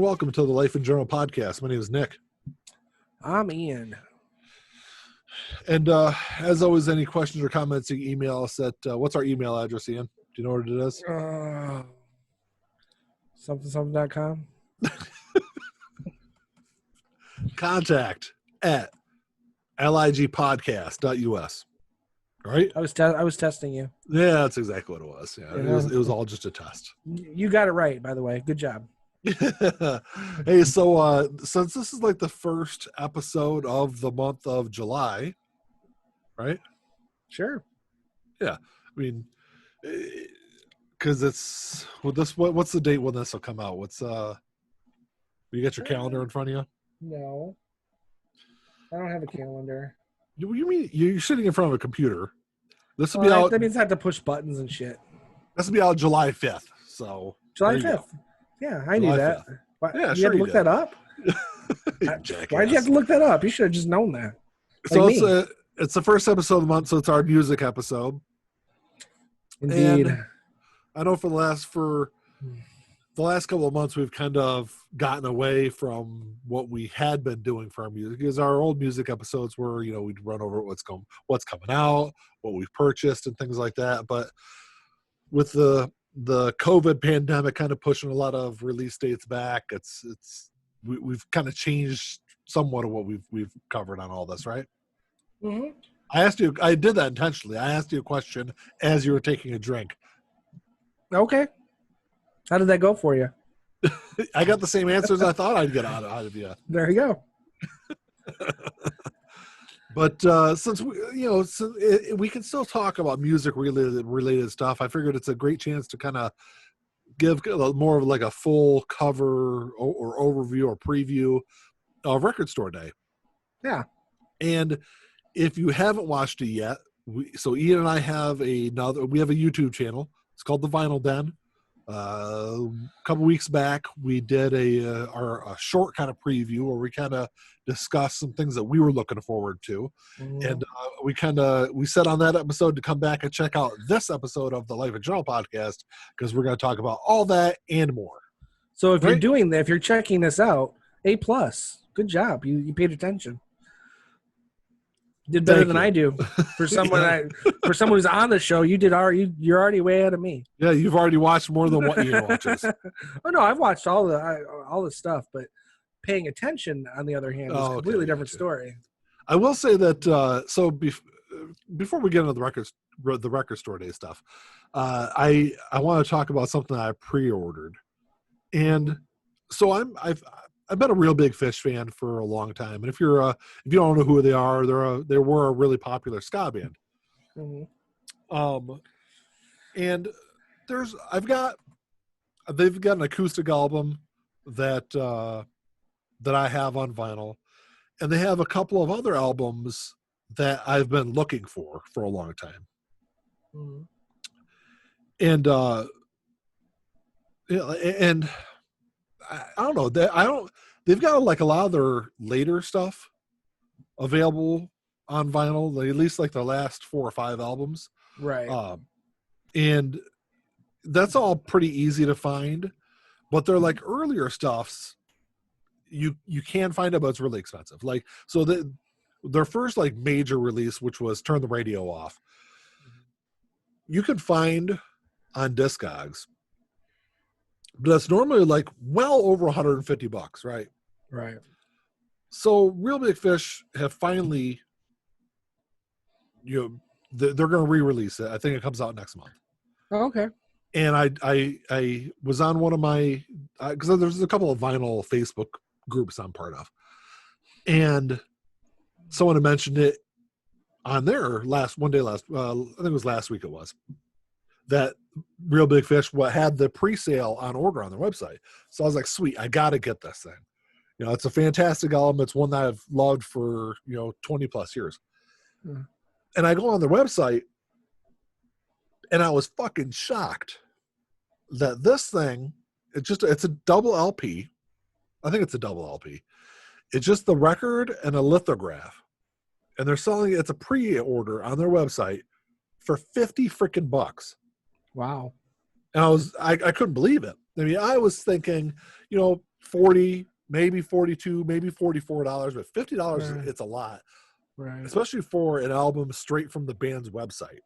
and welcome to the Life in General podcast. My name is Nick. I'm Ian. And as always, any questions or comments, you can email us at, what's our email address, Ian? Do you know what it is? Something.com. Contact at ligpodcast.us. All right? I was testing you. Yeah, that's exactly what it was. Yeah, it was all just a test. You got it right, by the way. Good job. Hey, so since this is like the first episode of the month of July, right? Sure. Yeah, I mean, because it's what's the date when this will come out? What's you got your calendar in front of you? No, I don't have a calendar. You mean you're sitting in front of a computer? This will be out. That means I have to push buttons and shid. This will be out July 5th. So July 5th. Yeah, I knew that. Why, yeah, you had to look that up? Why did you have to look that up? You should have just known that. Like so it's the first episode of the month, so it's our music episode. Indeed. And I know for the last couple of months, we've kind of gotten away from what we had been doing for our music, because our old music episodes were, we'd run over what's coming out, what we've purchased, and things like that. But with the COVID pandemic kind of pushing a lot of release dates back, we've kind of changed somewhat of what we've covered on all this, right? Mm-hmm. I did that intentionally. I asked you a question as you were taking a drink. Okay. How did that go for you? I got the same answers I thought I'd get out of you. There you go. But since we can still talk about music related stuff, I figured it's a great chance to kind of give more of like a full cover or overview or preview of Record Store Day. Yeah. And if you haven't watched it yet, Ian and I have we have a YouTube channel. It's called The Vinyl Den. A couple weeks back, we did a short kind of preview where we kind of discussed some things that we were looking forward to. Mm-hmm. And we said on that episode to come back and check out this episode of the Life in General podcast, because we're going to talk about all that and more. So if you're doing that, if you're checking this out, A+. Good job. You paid attention. Did better than I do. For someone who's on the show, you're already way ahead of me. Yeah, you've already watched more than what Ian watches. Oh no, I've watched all the stuff, but paying attention, on the other hand, is a completely different story. I will say that before we get into the Record Store Day stuff, I want to talk about something I pre-ordered, and so I've been a Real Big Fish fan for a long time, and if you don't know who they are, they were a really popular ska band. Mm-hmm. And they've got an acoustic album that I have on vinyl, and they have a couple of other albums that I've been looking for a long time. Mm-hmm. And I don't know. They've got like a lot of their later stuff available on vinyl, at least like the last 4 or 5 albums. Right. And that's all pretty easy to find, but they're like earlier stuffs you can find it, but it's really expensive. Like, so their first like major release, which was Turn the Radio Off, you could find on Discogs, but that's normally like well over $150, right? Right. So Real Big Fish have finally, they're going to re-release it. I think it comes out next month. Oh, okay. And I was on one of my, because there's a couple of vinyl Facebook groups I'm part of, and someone had mentioned it on there I think it was last week, it was that Real Big Fish had the pre-sale on order on their website. So I was like, sweet, I gotta get this thing. It's a fantastic album. It's one that I've loved for 20 plus years. And I go on their website, and I was fucking shocked that this thing, it's a double LP. I think it's a double LP. It's just the record and a lithograph. And they're selling it's a pre-order on their website for $50 freaking bucks. Wow. And I couldn't believe it. I mean, I was thinking, $40, maybe $42, maybe $44, but $50, Right. it's a lot. Right. Especially for an album straight from the band's website.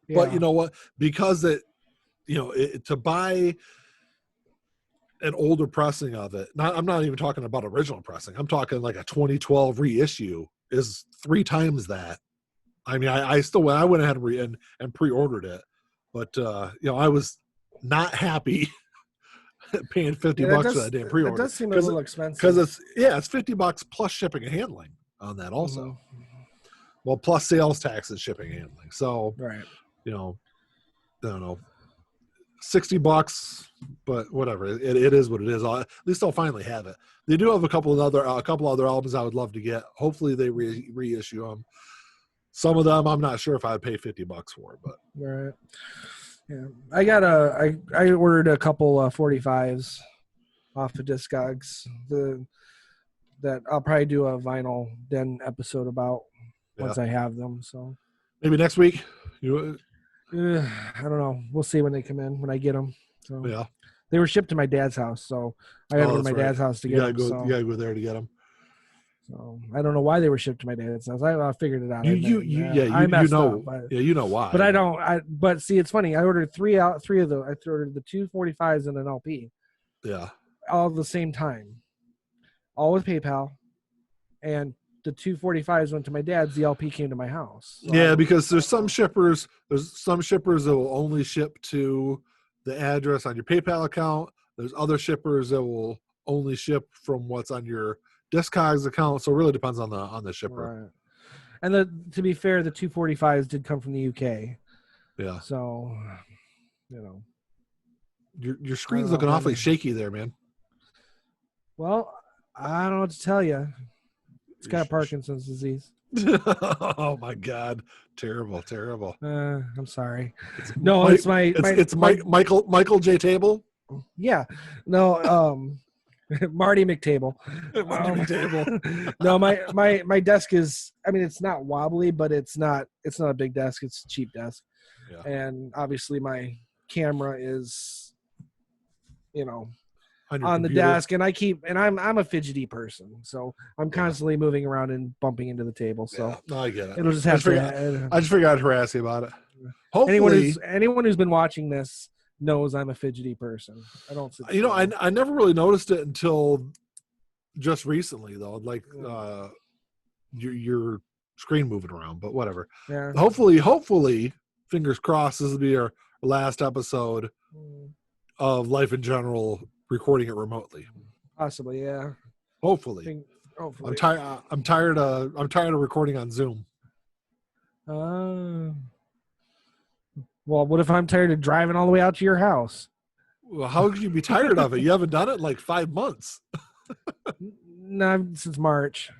Yeah. But you know what? Because to buy an older pressing of it, I'm not even talking about original pressing. I'm talking like a 2012 reissue is 3 times that. I mean, I went ahead and pre-ordered it, but I was not happy paying $50 for that damn pre-order. It does seem a little expensive because it's $50 plus shipping and handling on that also. Mm-hmm. Well, plus sales tax and shipping and handling. So, right. I don't know, $60, but whatever. It is what it is. At least I'll finally have it. They do have a couple other albums I would love to get. Hopefully they reissue them. Some of them I'm not sure if I'd pay $50 for, but right. Yeah, I ordered a couple 45s off of Discogs. That I'll probably do a Vinyl Den episode about once I have them. So maybe next week. I don't know. We'll see when they come in, when I get them. So yeah, they were shipped to my dad's house, so I got to go to my dad's house to get them. You gotta go there to get them. So I don't know why they were shipped to my dad's house. I figured it out. I messed up. You know why. But I don't. But see, it's funny. I ordered three of them. I ordered the 245s and an LP. Yeah. All at the same time, all with PayPal, and the 245s went to my dad's. The LP came to my house. So yeah, because there's some shippers that will only ship to the address on your PayPal account. There's other shippers that will only ship from what's on your Discogs account. So it really depends on the shipper. Right. And to be fair, the 245s did come from the UK. Yeah. So, your screen's looking awfully shaky there, man. Well, I don't know what to tell you. It's got Parkinson's disease. Oh my God! Terrible. I'm sorry. It's Michael J. Table. Yeah. No. Marty McTable. No, my desk is. I mean, it's not wobbly, but it's not a big desk. It's a cheap desk, and obviously my camera is, on the desk, and I'm a fidgety person, so I'm constantly moving around and bumping into the table. So no, I get it. It'll just have I just figured I'd harass you about it. Hopefully, anyone who's been watching this knows I'm a fidgety person. I don't. I never really noticed it until just recently, though. Like your screen moving around, but whatever. Yeah. Hopefully, fingers crossed. This will be our last episode of Life in General. Recording it remotely, possibly, yeah. Hopefully. I'm tired of recording on Zoom. Well, what if I'm tired of driving all the way out to your house? Well, how could you be tired of it? You haven't done it in like 5 months. No, since March.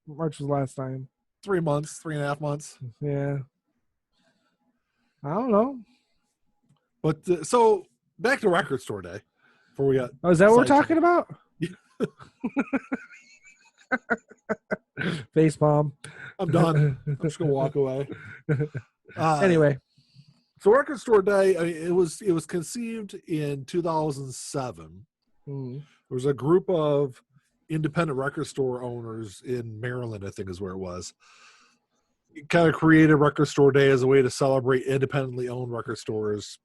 March was the last time. 3 months, 3.5 months. Yeah. I don't know. But so back to Record Store Day. Before we got. Oh, is that what we're talking about? Face palm. I'm done. I'm just gonna walk away. Anyway, so Record Store Day. I mean, it was conceived in 2007. There was a group of independent record store owners in Maryland, I think is where it was. It kind of created Record Store Day as a way to celebrate independently owned record stores.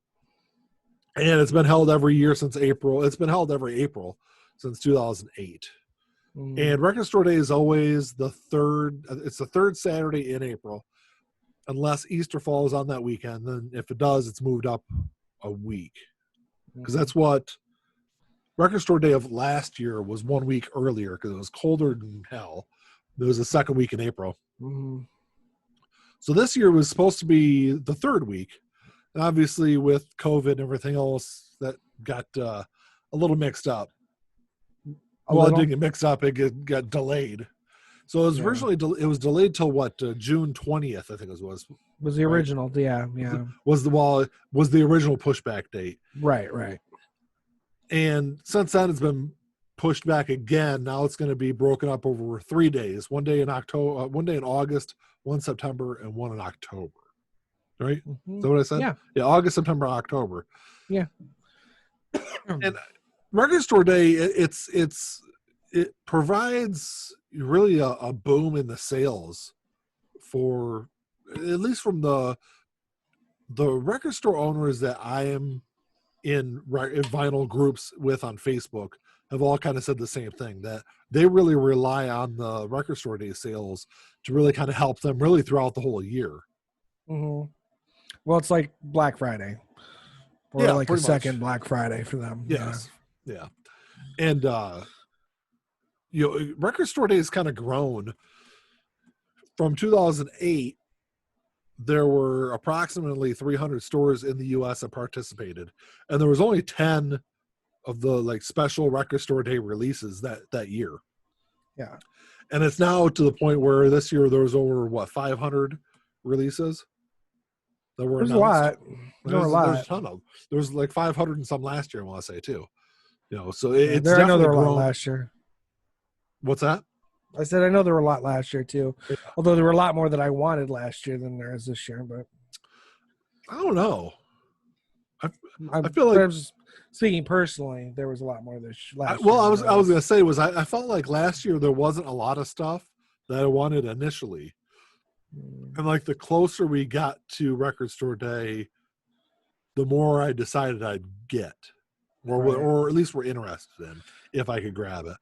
And it's been held every year since April. It's been held every April since 2008. And Record Store Day is always the third Saturday in April, unless Easter falls on that weekend. Then if it does, it's moved up a week. Because that's what Record Store Day of last year was 1 week earlier because it was colder than hell. There was the second week in April. So this year was supposed to be the third week. And obviously, with COVID and everything else, that got a little mixed up. It didn't get mixed up; it got delayed. So it was originally delayed till what June 20th, I think it was. Was the original? Yeah. Was the original pushback date? Right. And since then, it's been pushed back again. Now it's going to be broken up over 3 days: 1 day in October, 1 day in August, 1 September, and 1 in October. Right? Is that what I said? Yeah. Yeah, August, September, October. Yeah. And Record Store Day, it provides really a boom in the sales for, at least from the record store owners that I am in vinyl groups with on Facebook have all kind of said the same thing, that they really rely on the Record Store Day sales to really kind of help them really throughout the whole year. Mm-hmm. Well, it's like Black Friday, or Yeah, like a pretty second much. Black Friday for them. Yes. Yeah. And Record Store Day has kind of grown. From 2008, there were approximately 300 stores in the U.S. that participated, and there was only 10 of the like special Record Store Day releases that year. Yeah. And it's now to the point where this year there was over 500 releases that were There's announced. a lot. There's a ton of. There was like 500 and some last year, I want to say too. So it's I know definitely there were a lot grown. last year. What's that? I said I know there were a lot last year too. Yeah. Although there were a lot more that I wanted last year than there is this year. But I don't know. I feel like, I'm just speaking personally, there was a lot more this last year. well, I was going to say I felt like last year there wasn't a lot of stuff that I wanted initially. And like the closer we got to Record Store Day, the more I decided I'd get, or at least were interested in, if I could grab it.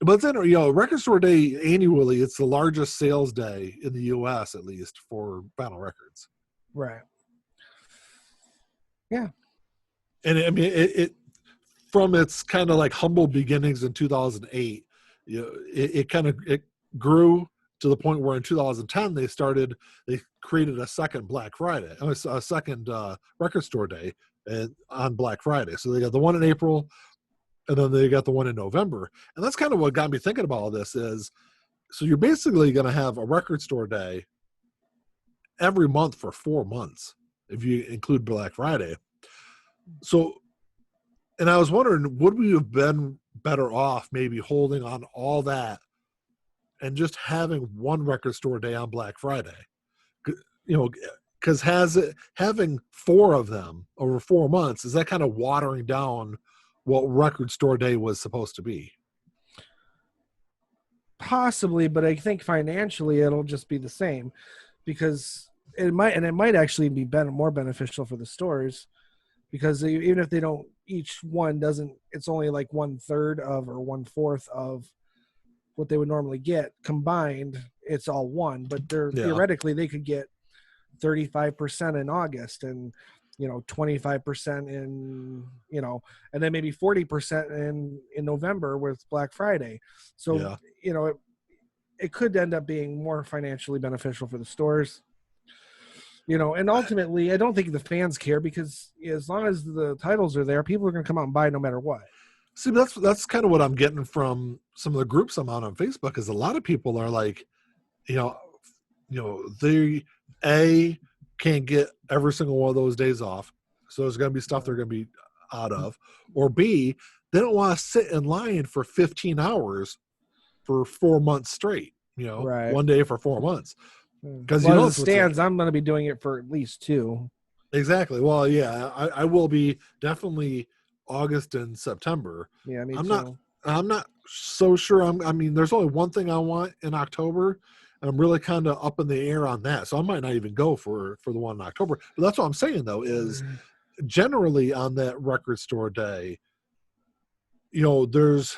But then, Record Store Day annually, it's the largest sales day in the U.S., at least for vinyl records. Right. Yeah. And I mean, it from its kind of like humble beginnings in 2008, it grew to the point where in 2010 they created a second Black Friday, a second Record Store Day on Black Friday. So they got the one in April, and then they got the one in November. And that's kind of what got me thinking about all this is, so you're basically going to have a Record Store Day every month for 4 months if you include Black Friday. So, and I was wondering, would we have been better off maybe holding on all that and just having one Record Store Day on Black Friday? Because having 4 of them over 4 months, is that kind of watering down what Record Store Day was supposed to be? Possibly, but I think financially it'll just be the same, because it might actually be more beneficial for the stores, because even if they don't, each one doesn't, it's only like 1/3 of or 1/4 of what they would normally get combined. It's all one, but theoretically they could get 35% in August, and 25% in, and then maybe 40% in November with Black Friday. So it could end up being more financially beneficial for the stores. And ultimately, I don't think the fans care, because as long as the titles are there, people are going to come out and buy no matter what. See, that's kind of what I'm getting from some of the groups I'm on Facebook, is a lot of people are like, they can't get every single one of those days off. So there's going to be stuff they're going to be out of. Or B, they don't want to sit in line for 15 hours for 4 months straight, one day for 4 months. Because as it stands, I'm going to be doing it for at least 2. Exactly. Well, yeah, I will be definitely August and September. Yeah, me too. I'm not so sure. I mean, there's only one thing I want in October. I'm really kind of up in the air on that. So I might not even go for the one in October. But that's what I'm saying, though, is generally on that Record Store Day, there's,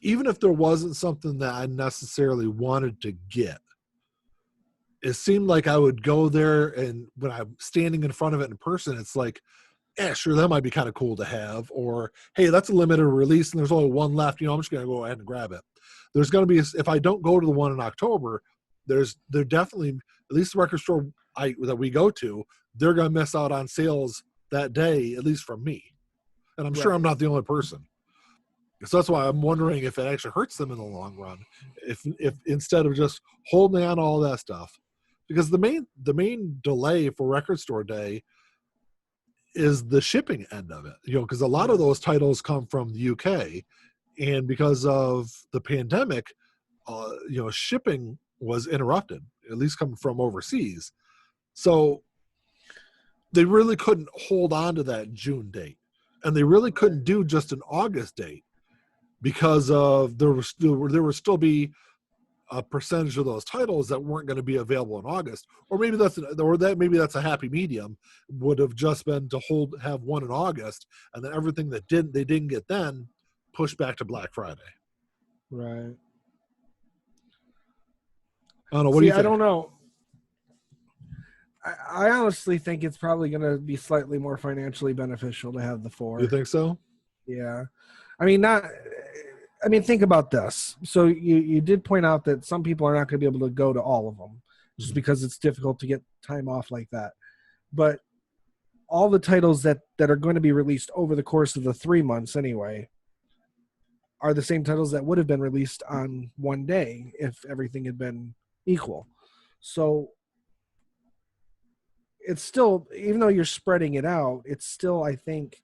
even if there wasn't something that I necessarily wanted to get, it seemed like I would go there, and when I'm standing in front of it in person, it's like, yeah, sure, that might be kind of cool to have. Or, hey, that's a limited release and there's only one left. I'm just going to go ahead and grab it. There's going to be, if I don't go to the one in October, there definitely, at least the record store that we go to, they're going to miss out on sales that day, at least from me. And I'm sure I'm not the only person. So that's why I'm wondering if it actually hurts them in the long run, if instead of just holding on to all that stuff, because the main delay for Record Store Day is the shipping end of it, because a lot of those titles come from the UK, and because of the pandemic, shipping was interrupted, at least coming from overseas. So they really couldn't hold on to that June date. and they really couldn't do just an August date because of there would still be a percentage of those titles that weren't going to be available in August, or maybe that's a happy medium. Would have just been to have one in August, and then everything that they didn't get then pushed back to Black Friday. Right. I don't know. What do you think? I don't know. I honestly think it's probably going to be slightly more financially beneficial to have the 4. You think so? Yeah. I mean, think about this. So you did point out that some people are not going to be able to go to all of them just because it's difficult to get time off like that. But all the titles that are going to be released over the course of the 3 months anyway are the same titles that would have been released on one day if everything had been equal. So it's still, even though you're spreading it out, it's still, I think,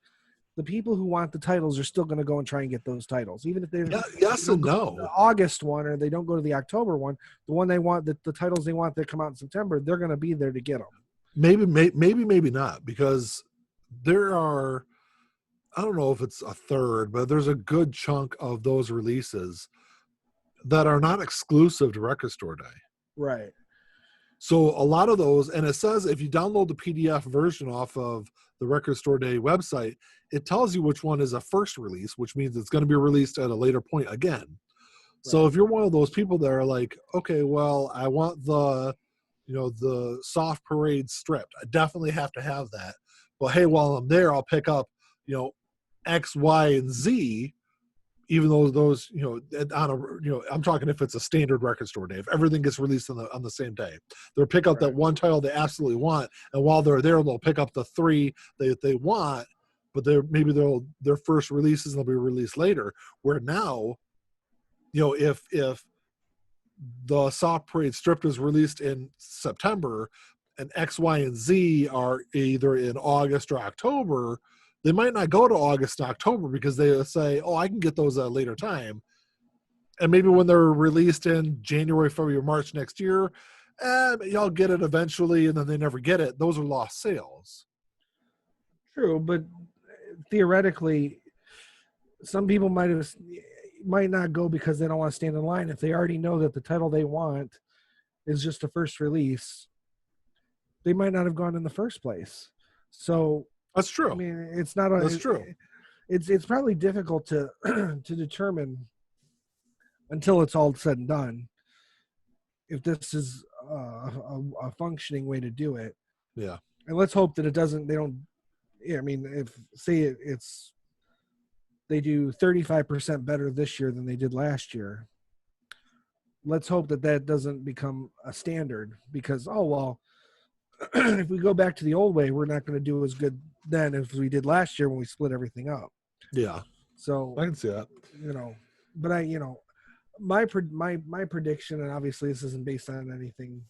the people who want the titles are still going to go and try and get those titles, even if they yes and no. The August one, or they don't go to the October one. The one they want, the titles they want that come out in September, they're going to be there to get them. Maybe not, because there are, I don't know if it's a third, but there's a good chunk of those releases that are not exclusive to Record Store Day. Right. So a lot of those, and it says if you download the PDF version off of the Record Store Day website, it tells you which one is a first release, which means it's going to be released at a later point again. Right. So if you're one of those people that are like, okay, well, I want the Soft Parade stripped, I definitely have to have that. But hey, while I'm there, I'll pick up, X, Y, and Z. Even though those, I'm talking if it's a standard Record Store Day, if everything gets released on the same day, they'll pick up that one title they absolutely want, and while they're there, they'll pick up the 3 that they want, but their first releases and they'll be released later. Where now, if the Soft Parade Stripped is released in September, and X, Y, and Z are either in August or October, they might not go to August and October because they say, oh, I can get those at a later time. And maybe when they're released in January, February, March next year, y'all get it eventually, and then they never get it. Those are lost sales. True, but theoretically, some people might not go because they don't want to stand in line. If they already know that the title they want is just a first release, they might not have gone in the first place. So that's true. I mean, it's not. That's true. It's probably difficult to to determine until it's all said and done if this is a functioning way to do it. Yeah. And let's hope that it doesn't. They don't. Yeah, I mean, if say they do 35% better this year than they did last year. Let's hope that doesn't become a standard, because if we go back to the old way, we're not going to do as good then as we did last year when we split everything up. Yeah. So I can see that. But my prediction, and obviously this isn't based on anything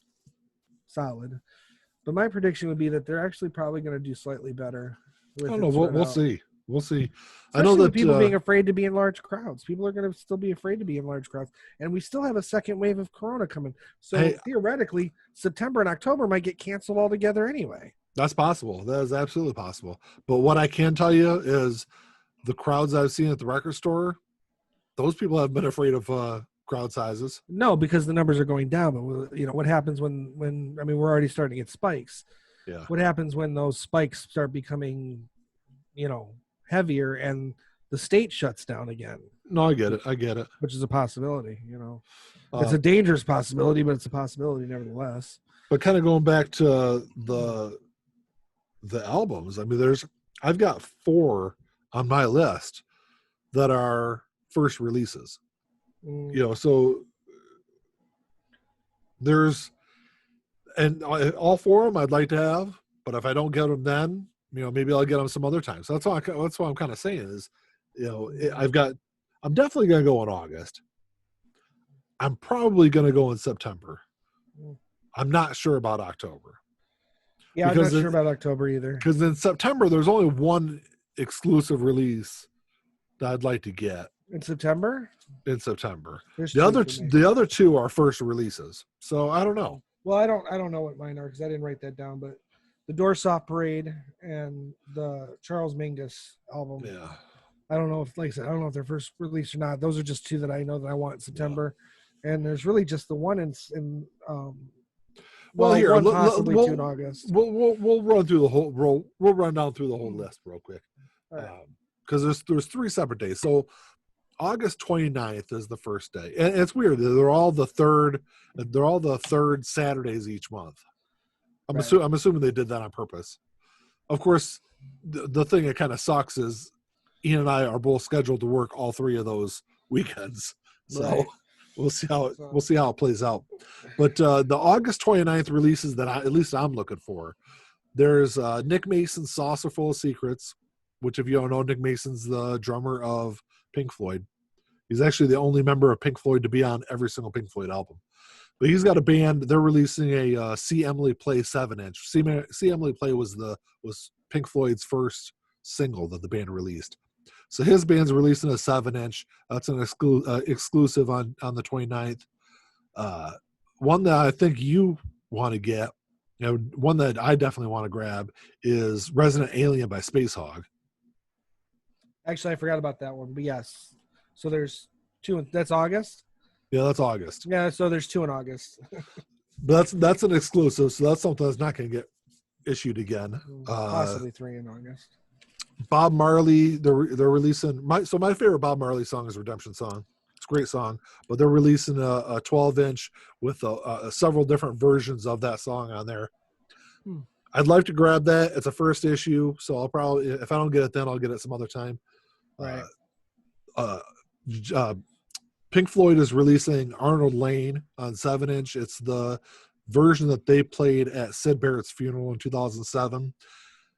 solid, but my prediction would be that they're actually probably going to do slightly better. I don't know. We'll see. We'll see. Especially I know that people being afraid to be in large crowds. People are going to still be afraid to be in large crowds, and we still have a second wave of Corona coming. So theoretically, September and October might get canceled altogether anyway. That's possible. That is absolutely possible. But what I can tell you is the crowds I've seen at the record store, those people have been afraid of crowd sizes. No, because the numbers are going down. But what happens when we're already starting to get spikes. Yeah. What happens when those spikes start becoming, heavier and the state shuts down again? No, I get it. Which is a possibility, It's a dangerous possibility, but it's a possibility nevertheless. But kind of going back to the albums, I mean, I've got 4 on my list that are first releases. So there's, and all 4 of them I'd like to have, but if I don't get them then, maybe I'll get them some other time. So that's what I'm kind of saying is, I'm definitely going to go in August. I'm probably going to go in September. I'm not sure about October. Yeah, I'm not sure about October either. Because in September, there's only one exclusive release that I'd like to get. In September? In September. The other 2 are first releases. So I don't know. Well, I don't know what mine are because I didn't write that down. But the Doorstop Parade and the Charles Mingus album. Yeah. I don't know if, like I said, I don't know if they're first released or not. Those are just two that I know that I want in September. Yeah. And there's really just the one well, here one possibly two in August. We'll run through the whole we'll run down through the whole list real quick. Because there's 3 separate days. So August 29th is the first day. And it's weird. They're all the third Saturdays each month. I'm assuming they did that on purpose. Of course, the thing that kind of sucks is Ian and I are both scheduled to work all 3 of those weekends. So right. we'll see how it plays out. But the August 29th releases that at least I'm looking for. There's Nick Mason's Saucer Full of Secrets, which if you don't know, Nick Mason's the drummer of Pink Floyd. He's actually the only member of Pink Floyd to be on every single Pink Floyd album. But he's got a band. They're releasing a See Emily Play 7-inch. See Emily Play was Pink Floyd's first single that the band released. So his band's releasing a 7-inch. That's an exclusive on the 29th. One that I think you want to get, one that I definitely want to grab is Resident Alien by Space Hog. Actually, I forgot about that one, but yes. So there's 2. That's August? Yeah, that's August. Yeah, so there's 2 in August. But that's an exclusive, so that's something that's not going to get issued again. Possibly 3 in August. Bob Marley, they're releasing my favorite Bob Marley song is Redemption Song. It's a great song, but they're releasing a 12-inch with several different versions of that song on there. I'd like to grab that. It's a first issue, so I'll probably, if I don't get it then, I'll get it some other time. Right. Pink Floyd is releasing Arnold Lane on 7-inch. It's the version that they played at Syd Barrett's funeral in 2007.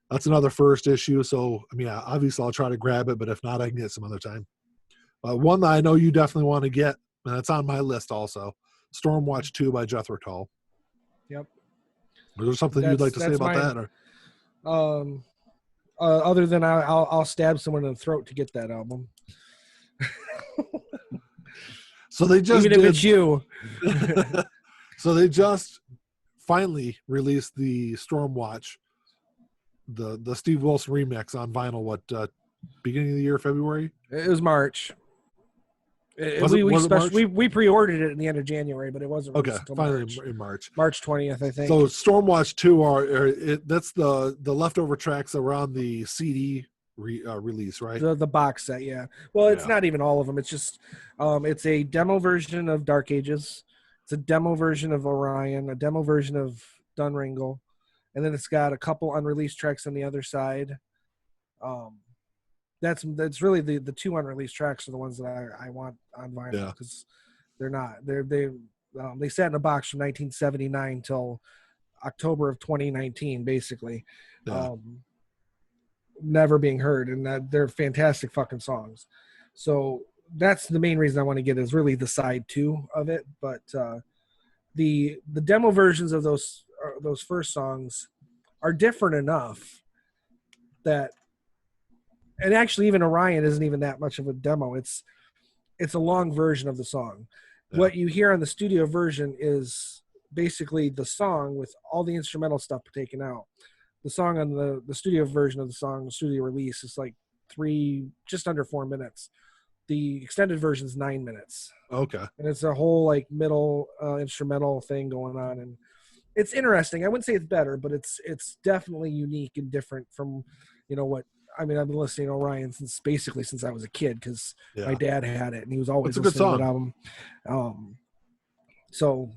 That's another first issue. So, I mean, obviously I'll try to grab it, but if not, I can get it some other time. One that I know you definitely want to get, and it's on my list also, Stormwatch 2 by Jethro Tull. Yep. Is there something you'd like to say about that? Or? Other than I'll stab someone in the throat to get that album. So they just even if it's you. So they just finally released the Stormwatch, the Steve Wilson remix on vinyl. Beginning of the year, February? It was March. We pre-ordered it in the end of January, but it wasn't released until finally in March. March 20th, I think. So Stormwatch 2 that's the leftover tracks that were on the CD release, right? The box set, yeah. Well, it's not even all of them. It's just it's a demo version of Dark Ages. It's a demo version of Orion, a demo version of Dunringle, and then it's got a couple unreleased tracks on the other side. That's really the 2 unreleased tracks are the ones that I want on vinyl because they're not they sat in a box from 1979 till October of 2019 basically, never being heard, and that they're fantastic fucking songs. So that's the main reason I want to get is really the side 2 of it, but the demo versions of those first songs are different enough that. And actually, even Orion isn't even that much of a demo. It's a long version of the song. Yeah. What you hear on the studio version is basically the song with all the instrumental stuff taken out. The song on the studio version of the song, the studio release, is like just under 4 minutes. The extended version is 9 minutes. Okay. And it's a whole like middle instrumental thing going on, and it's interesting. I wouldn't say it's better, but it's definitely unique and different from what. I mean, I've been listening to Orion since I was a kid because my dad had it and he was always listening to that album. So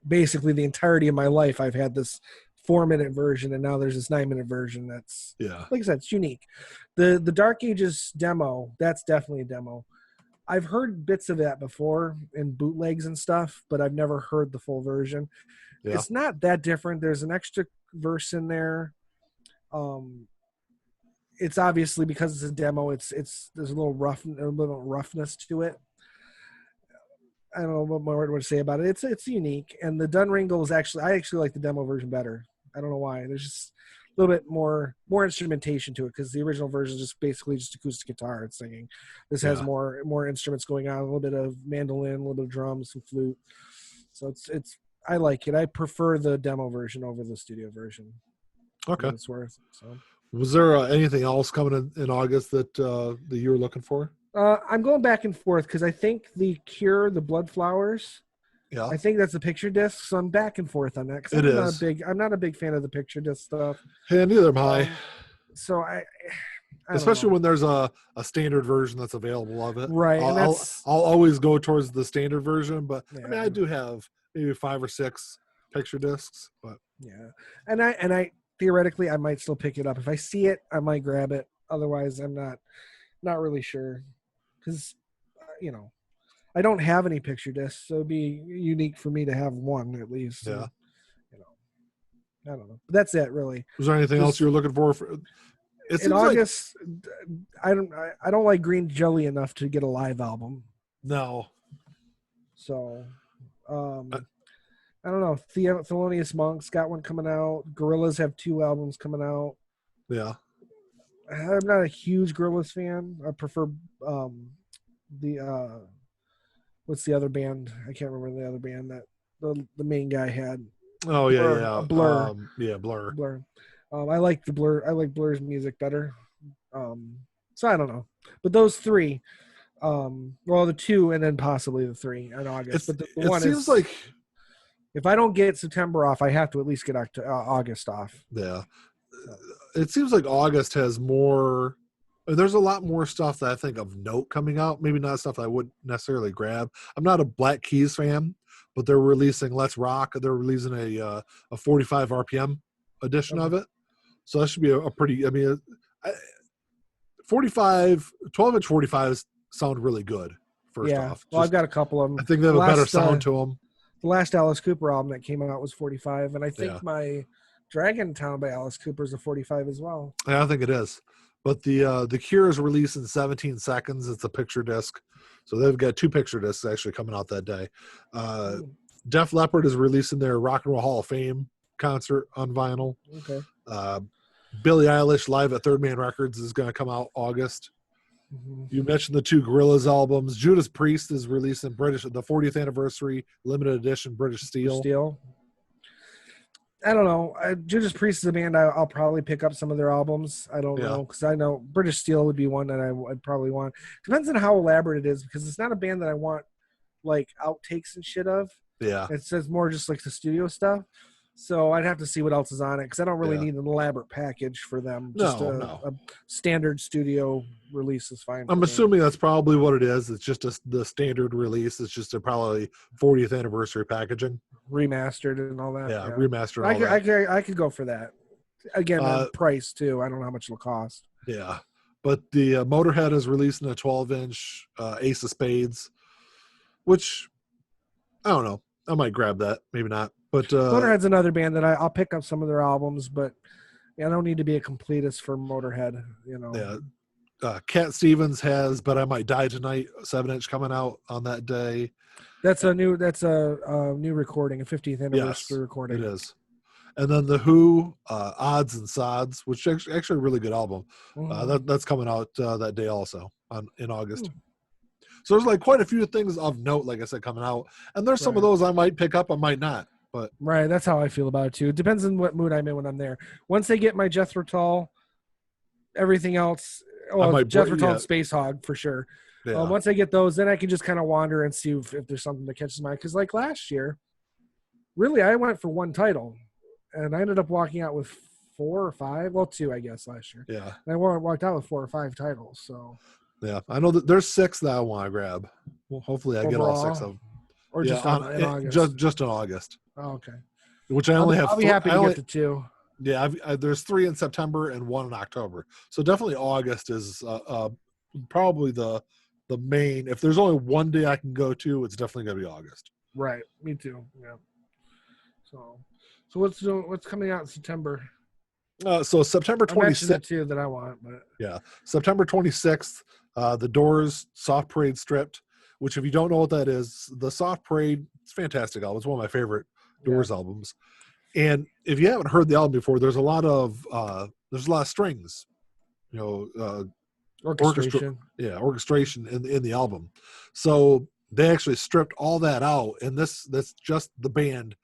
basically the entirety of my life, I've had this 4-minute version and now there's this 9-minute version. That's like I said, it's unique. The Dark Ages demo, that's definitely a demo. I've heard bits of that before in bootlegs and stuff, but I've never heard the full version. Yeah. It's not that different. There's an extra verse in there. It's obviously because it's a demo. There's a little roughness to it. I don't know what more to say about it. It's unique, and the Dunringle is I actually like the demo version better. I don't know why. There's just a little bit more instrumentation to it because the original version is just basically just acoustic guitar and singing. This has more instruments going on, a little bit of mandolin, a little bit of drums, some flute. So it's I like it. I prefer the demo version over the studio version. Okay. what it's worth. So. Was there anything else coming in August that that you were looking for? I'm going back and forth because I think the Cure, the Blood Flowers, Yeah, I think that's a picture disc, so I'm back and forth on that. it is. I'm not a big fan of the picture disc stuff. Hey, neither am I. So I don't Especially know. when there's a standard version that's available of it. Right, and I'll that's always go towards the standard version, but I mean yeah. I do have maybe 5 or 6 picture discs, but Yeah, and I theoretically I might still pick it up if I see it. I might grab it. Otherwise, I'm not really sure because I don't have any picture discs, so it'd be unique for me to have one at least. yeah. And, I don't know. But that's it, really. Was there anything else you were looking for? It In seems like August, I don't like Green Jelly enough to get a live album. no. So, I don't know. Thelonious Monk's got one coming out. Gorillaz have 2 albums coming out. Yeah. I'm not a huge Gorillaz fan. I prefer the what's the other band? I can't remember the other band that the main guy had. Oh Blur, yeah. Blur. Yeah, Blur. Blur. I like the Blur. I like Blur's music better. So I don't know, but those 3. Well, the 2 and then possibly the 3 in August. But the it one seems is like if I don't get September off, I have to at least get August off. yeah. It seems like August has more. There's a lot more stuff that I think of note coming out. Maybe not stuff I would necessarily grab. I'm not a Black Keys fan, but they're releasing Let's Rock. They're releasing a 45 RPM edition of it. So that should be a pretty. I mean, 12-inch 45s sound really good. First off, well, I've got a couple of them. I think they have a better sound to them. The last Alice Cooper album that came out was 45, and I think Yeah. my Dragon Town by Alice Cooper is a 45 as well. Yeah, I think it is. But the Cure is released in 17 seconds. It's a picture disc. So they've got 2 picture discs actually coming out that day. Def Leppard is releasing their Rock and Roll Hall of Fame concert on vinyl. Okay. Billie Eilish live at Third Man Records is going to come out August. Mm-hmm. You mentioned the 2 Gorillaz albums. Judas Priest is releasing the 40th anniversary limited edition British Steel. I don't know. Judas Priest is a band I'll probably pick up some of their albums. I don't know because I know British Steel would be one that I'd probably want. Depends on how elaborate it is because it's not a band that I want like outtakes and shit of. Yeah. It says more just like the studio stuff. So I'd have to see what else is on it because I don't really need an elaborate package for them. Just a standard studio release is fine. I'm assuming that's probably what it is. It's just the standard release. It's just a probably 40th anniversary packaging. Remastered and all that. Yeah. Remastered. I could go for that. Again, price too. I don't know how much it'll cost. Yeah. But the Motorhead is releasing a 12-inch Ace of Spades, which I don't know. I might grab that. Maybe not. But Motorhead's another band that I'll pick up some of their albums, but I don't need to be a completist for Motorhead. Yeah. Cat Stevens has "But I Might Die Tonight" 7-inch coming out on that day. That's a new recording, a 50th anniversary recording. It is. And then the Who, Odds and Sods, which is actually a really good album. Mm-hmm. That's coming out that day also in August. So there's like quite a few things of note, like I said, coming out. And there's some of those I might pick up, I might not. But right, that's how I feel about it too. It depends on what mood I'm in when I'm there. Once they get my Jethro Tull, everything else, Jethro Tull and Space Hog for sure. Yeah. Once I get those, then I can just kind of wander and see if there's something that catches my eye. Because like last year, really, I went for one title, and I ended up walking out with 4 or 5. Well, 2, I guess, last year. Yeah. And I walked out with 4 or 5 titles. So. Yeah, I know that there's 6 that I want to grab. Well, hopefully I get all 6 of them. Or just in August? Just in August. Oh, okay. Which I only have. I'll be happy to get the 2. Yeah, there's 3 in September and 1 in October. So definitely August is probably the main. If there's only one day I can go to, it's definitely going to be August. Right. Me too. Yeah. So what's coming out in September? So September 26th. Too that I want, but yeah, September 26th. The Doors Soft Parade Stripped. Which, if you don't know what that is, the Soft Parade, it's a fantastic album. It's one of my favorite Doors albums. And if you haven't heard the album before, there's a lot of strings, orchestration. Orchestration in the album. So they actually stripped all that out, and that's just the band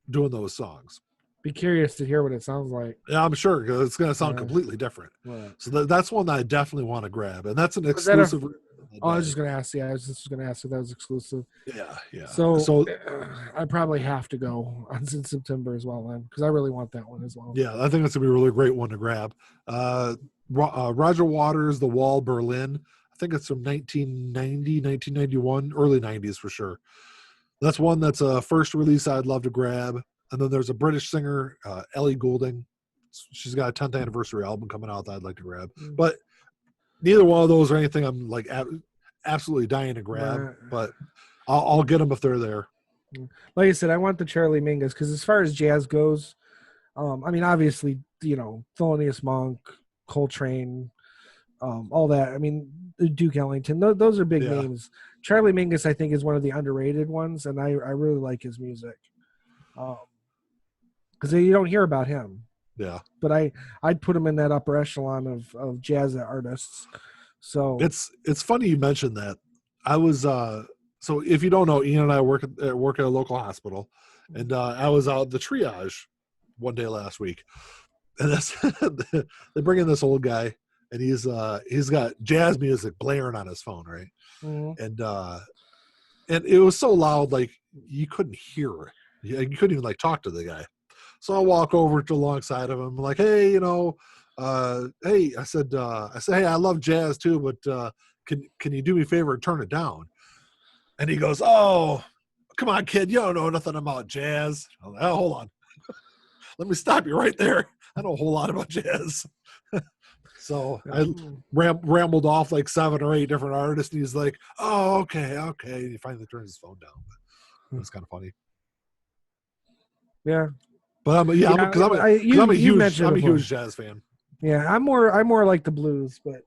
doing those songs. Be curious to hear what it sounds like. Yeah, I'm sure because it's going to sound Right. completely different. Right. So that's one that I definitely want to grab, and that's an Was that a? exclusive. Oh, I was just gonna ask. Yeah, I was just gonna ask if that was exclusive. Yeah. So I probably have to go on in September as well, then, because I really want that one as well. Yeah, I think that's gonna be a really great one to grab. Roger Waters, The Wall, Berlin. I think it's from 1990, 1991, early 90s for sure. That's one that's a first release I'd love to grab. And then there's a British singer, Ellie Goulding. She's got a 10th anniversary album coming out that I'd like to grab. But neither one of those are anything I'm like absolutely dying to grab. Right. But I'll get them if they're there. Like I said, I want the Charlie Mingus because as far as jazz goes, I mean, obviously, Thelonious Monk, Coltrane, all that. I mean, Duke Ellington, those are big names. Charlie Mingus, I think, is one of the underrated ones, and I really like his music. Because you don't hear about him. Yeah. But I'd put him in that upper echelon of jazz artists. So it's funny you mentioned that. I was so if you don't know, Ian and I work at a local hospital, and I was out the triage one day last week, and that's they bring in this old guy, and he's got jazz music blaring on his phone, right? Mm-hmm. And it was so loud, like you couldn't hear it. You couldn't even like talk to the guy. So I walk over to alongside of him, like, hey, hey, I said, hey, I love jazz too, but can you do me a favor and turn it down? And he goes, oh, come on, kid, you don't know nothing about jazz. I'm like, oh, hold on. Let me stop you right there. I know a whole lot about jazz. So I rambled off like 7 or 8 different artists, and he's like, oh, okay. And he finally turns his phone down. But it was kind of funny. Yeah. But I'm a huge jazz fan. Yeah, I'm more like the blues, but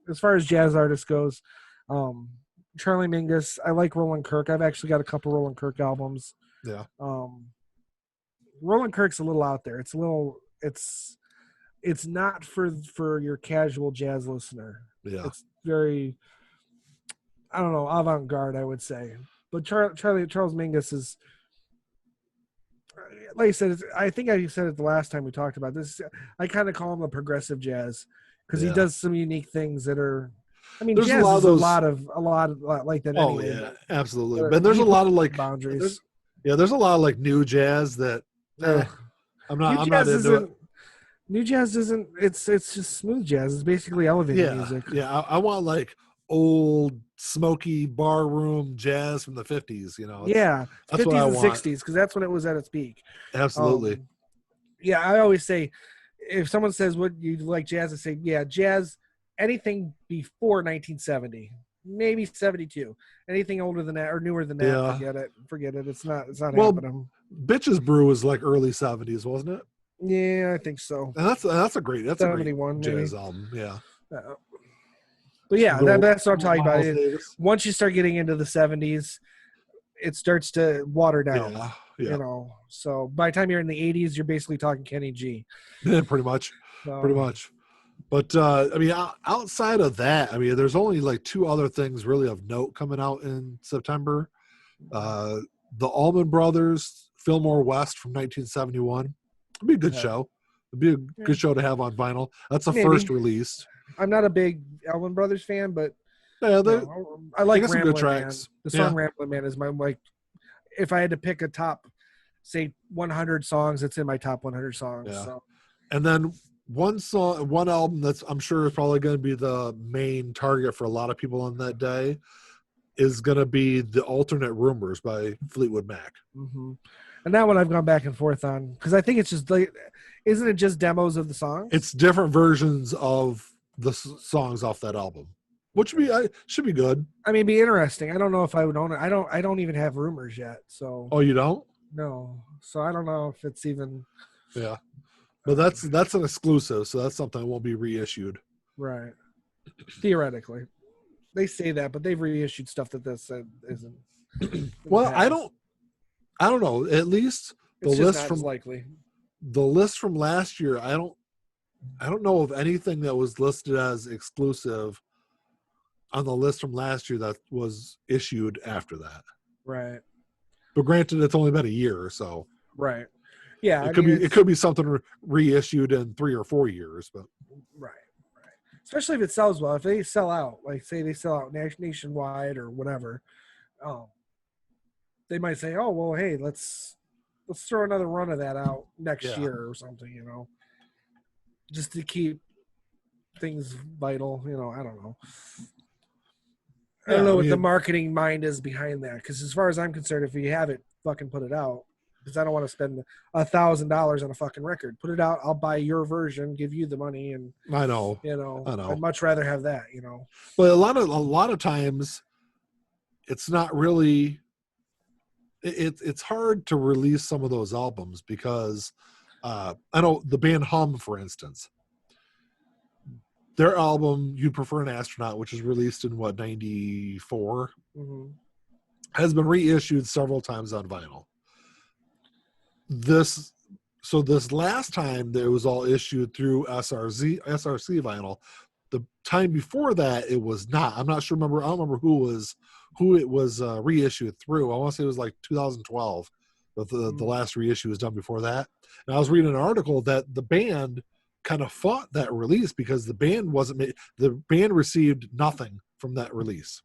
as far as jazz artists goes, Charlie Mingus, I like Roland Kirk. I've actually got a couple Roland Kirk albums. Yeah. Roland Kirk's a little out there. It's not for your casual jazz listener. Yeah. It's very, I don't know, avant-garde, I would say. But Charles Mingus is, like I said, I think I said it the last time we talked about this. I kind of call him a progressive jazz because he does some unique things that are. I mean, there's jazz is a lot of like that. Oh anyway, yeah, absolutely. But there's a lot of like boundaries. There's a lot of like new jazz that I'm not into it. New jazz isn't. It's just smooth jazz. It's basically elevated music. Yeah, I want like old smoky bar room jazz from the 50s. That's 50s and 60s because that's when it was at its peak. Absolutely. I always say if someone says what you like jazz, I say jazz. Anything before 1970, maybe 72. Anything older than that or newer than that, forget it. It's not happening. Bitches Brew was like early 70s, wasn't it? Yeah, I think so. And that's a great 71 jazz maybe. album. Yeah. But yeah, that's what I'm talking about. Once you start getting into the 70s, it starts to water down. Yeah. So by the time you're in the 80s, you're basically talking Kenny G. Yeah, pretty much. But I mean, outside of that, I mean, there's only like 2 other things really of note coming out in September. The Allman Brothers, Fillmore West from 1971. It'd be a good show. It'd be a good show to have on vinyl. That's the first release. I'm not a big Allman Brothers fan, but I like Ramblin' some good tracks. Man. The song "Ramblin' Man" is my if I had to pick a top, say 100 songs, it's in my top 100 songs. Yeah. So. And then one album that's I'm sure is probably going to be the main target for a lot of people on that day is going to be The Alternate Rumors by Fleetwood Mac. Mm-hmm. And that one I've gone back and forth on because I think it's just like, isn't it just demos of the songs? It's different versions of the songs off that album, which should be good. I mean, it'd be interesting. I don't know if I would own it. I don't even have Rumors yet. So. Oh, you don't? No. So I don't know if it's even. Yeah. But that's an exclusive, so that's something that won't be reissued. Right. Theoretically. They say that, but they've reissued stuff that this isn't. Well, I don't know. At least the list from last year, I don't know of anything that was listed as exclusive on the list from last year that was issued after that. Right. But granted, it's only been a year or so. Right. Yeah, it could be something reissued in 3 or 4 years, but right. Especially if it sells well. If they sell out, like say they sell out nationwide or whatever, they might say, "Oh well, hey, let's throw another run of that out next year or something," just to keep things vital. I don't know. I don't know what the marketing mind is behind that. Because as far as I'm concerned, if you have it, fucking put it out. Because I don't want to spend $1,000 on a fucking record. Put it out. I'll buy your version, give you the money, and I know. I'd much rather have that. But a lot of times, it's not really. It's hard to release some of those albums because I know the band Hum, for instance. Their album "You Prefer an Astronaut," which is released in 94, has been reissued several times on vinyl. This last time that it was all issued through SRC vinyl. The time before that, it was not. I'm not sure. I don't remember who it was reissued through. I want to say it was like 2012. But the last reissue was done before that. And I was reading an article that the band kind of fought that release because the band received nothing from that release.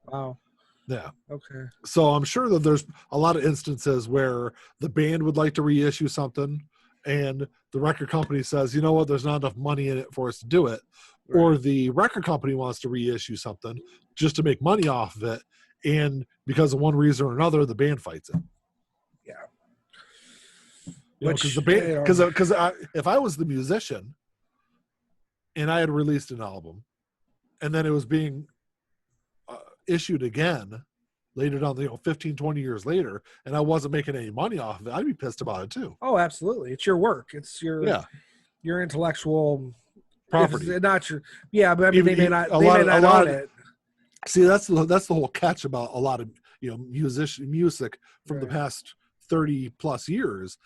Wow. Yeah. Okay. So I'm sure that there's a lot of instances where the band would like to reissue something and the record company says, you know what, there's not enough money in it for us to do it. Right. Or the record company wants to reissue something just to make money off of it. And because of one reason or another, the band fights it. Yeah. Because the band, because if I was the musician and I had released an album and then it was being issued again later down, 15, 20 years later, and I wasn't making any money off of it, I'd be pissed about it too. Oh, absolutely. It's your work. It's your intellectual property. It's not your, but I mean, they may not own it. See, that's the whole catch about a lot of, music from the past 30 plus years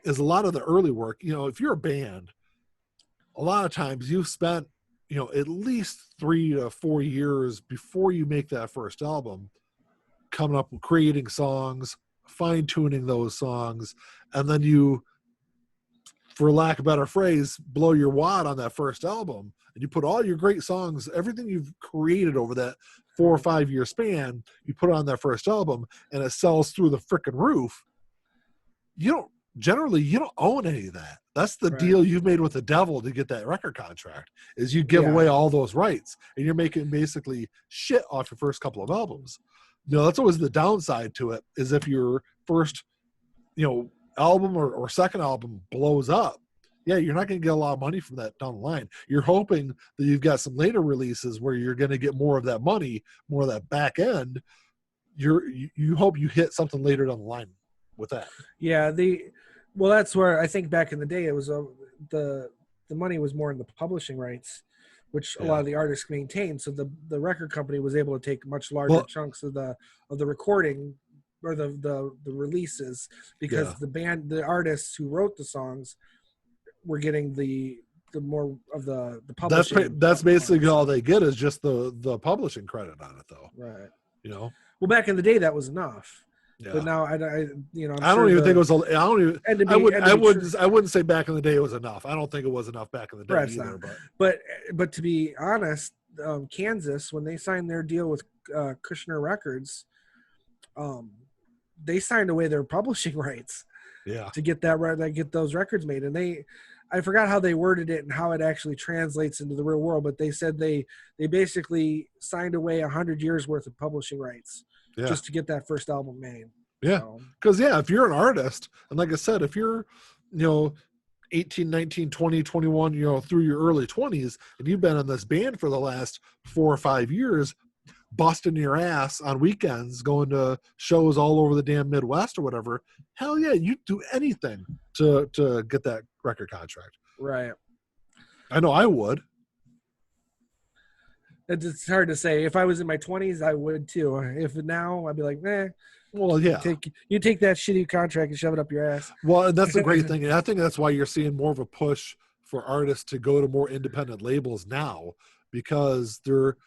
is a lot of the early work. If you're a band, a lot of times you've spent, at least 3 to 4 years before you make that first album, coming up with creating songs, fine-tuning those songs, and then you, for lack of a better phrase, blow your wad on that first album, and you put all your great songs, everything you've created over that 4 or 5 year span, you put it on that first album, and it sells through the frickin' roof. You don't own any of that. That's the deal you've made with the devil to get that record contract, is you give away all those rights, and you're making basically shit off your first couple of albums. That's always the downside to it, is if your first, album or second album blows up, you're not going to get a lot of money from that down the line. You're hoping that you've got some later releases where you're going to get more of that money, more of that back end. You hope you hit something later down the line with that. Yeah, that's where I think back in the day it was the money was more in the publishing rights, which a lot of the artists maintained. So the record company was able to take much larger chunks of the recording or the releases, because the artists who wrote the songs were getting the more of the publishing. That's basically all they get, is just the publishing credit on it, though. Right. Well, back in the day that was enough. Yeah. But now I don't even think it was. I wouldn't say back in the day it was enough. I don't think it was enough back in the day either. But to be honest, Kansas, when they signed their deal with Kushner Records, they signed away their publishing rights. Yeah. To get get those records made, and I forgot how they worded it and how it actually translates into the real world, but they said they basically signed away 100 years worth of publishing rights. Yeah. Just to get that first album made. Yeah. Because, if you're an artist, and like I said, if you're, 18, 19, 20, 21, through your early 20s, and you've been in this band for the last 4 or 5 years, busting your ass on weekends, going to shows all over the damn Midwest or whatever, hell yeah, you'd do anything to get that record contract. Right. I know I would. It's hard to say. If I was in my 20s, I would too. If now, I'd be like, eh. Well, yeah. You take that shitty contract and shove it up your ass. Well, and that's the great thing. And I think that's why you're seeing more of a push for artists to go to more independent labels now, because they're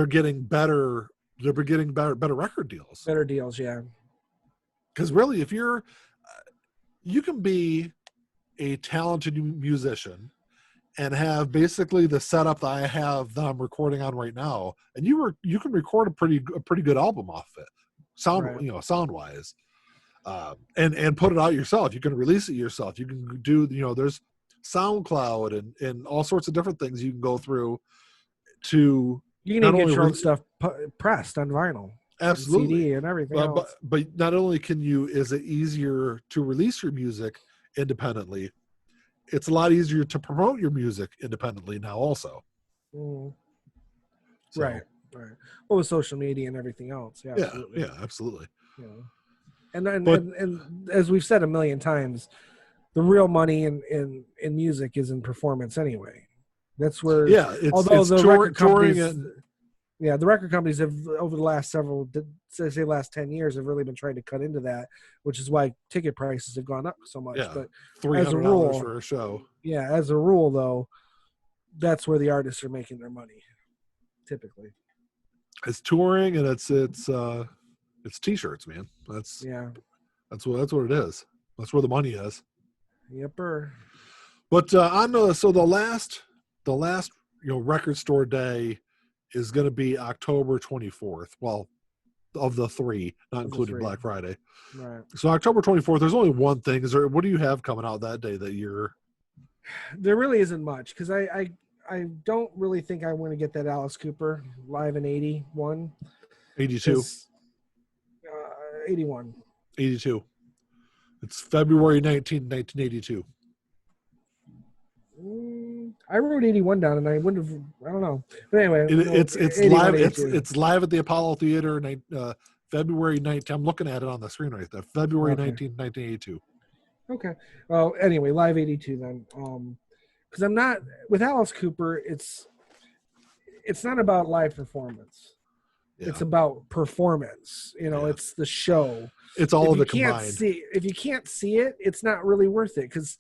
getting better. They're getting better record deals. Better deals, yeah. Because really, if you're you can be a talented musician and have basically the setup that I have that I'm recording on right now, and you can record a pretty good album off of it, sound wise, and put it out yourself. You can release it yourself. You can do, there's SoundCloud and all sorts of different things you can go through to. You can even get your own stuff pressed on vinyl, absolutely, and CD, and everything else. But not only is it easier to release your music independently, it's a lot easier to promote your music independently now also. So, right. Well, with social media and everything else. Yeah, absolutely. Yeah, absolutely. Yeah. And as we've said a million times, the real money in music is in performance anyway. That's where, the record companies, the record companies have, over the last last 10 years, have really been trying to cut into that, which is why ticket prices have gone up so much. Yeah, but $300 for a show. Yeah, as a rule, though, that's where the artists are making their money, typically. It's touring, and it's t-shirts, man. That's what it is. That's where the money is. Yepper. But the last record store day is going to be October 24th. Well, of the 3, not including Black Friday. Right. So October 24th, there's only one thing. What do you have coming out that day that you're? There really isn't much, because I don't really think I want to get that Alice Cooper live in 81. 82. 81. 82. It's February 19, 1982. I wrote 81 down, and I wouldn't have. I don't know. But anyway, it's live. It's live at the Apollo Theater. February 19. I'm looking at it on the screen right there. February 19, 1982. Okay. Well, anyway, live 82 then. Because I'm not with Alice Cooper. It's not about live performance. Yeah. It's about performance. It's the show. It's all of it combined. If you can't see it, it's not really worth it, because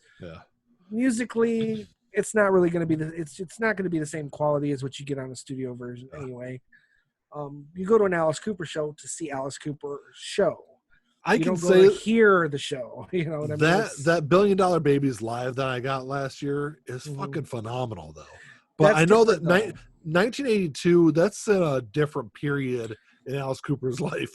musically, it's not really going to be it's not going to be the same quality as what you get on a studio version anyway. You go to an Alice Cooper show to see Alice Cooper show. You don't go to hear the show. You know what I mean? That $1 Billion Babies live that I got last year is fucking phenomenal, though. But I know that 1982, that's in a different period in Alice Cooper's life,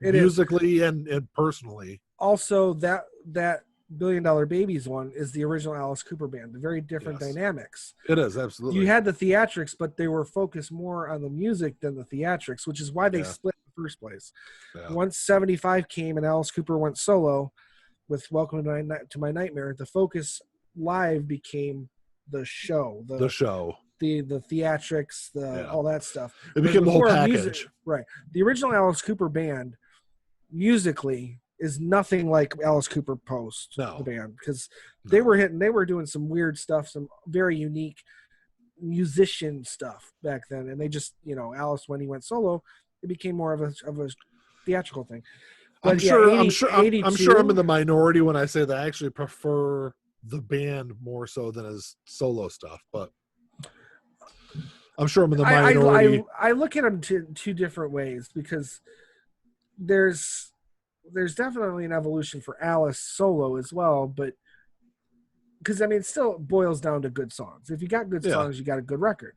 musically and personally. Also, that $1 Billion Babies one is the original Alice Cooper band. Very different dynamics. It is, absolutely. You had the theatrics, but they were focused more on the music than the theatrics, which is why they split in the first place. Yeah. Once 75 came and Alice Cooper went solo with Welcome to My Nightmare, the focus live became the show. The show. The theatrics, all that stuff. It became the whole package. Right. The original Alice Cooper band, musically, is nothing like Alice Cooper post the band, because they were doing some weird stuff, some very unique musician stuff back then, and they just Alice, when he went solo, it became more of a theatrical thing. But I'm sure I'm in the minority when I say that I actually prefer the band more so than his solo stuff, but I'm sure I'm in the minority. I look at them two different ways, because there's definitely an evolution for Alice solo as well, but because it still boils down to good songs. If you got good songs, you got a good record,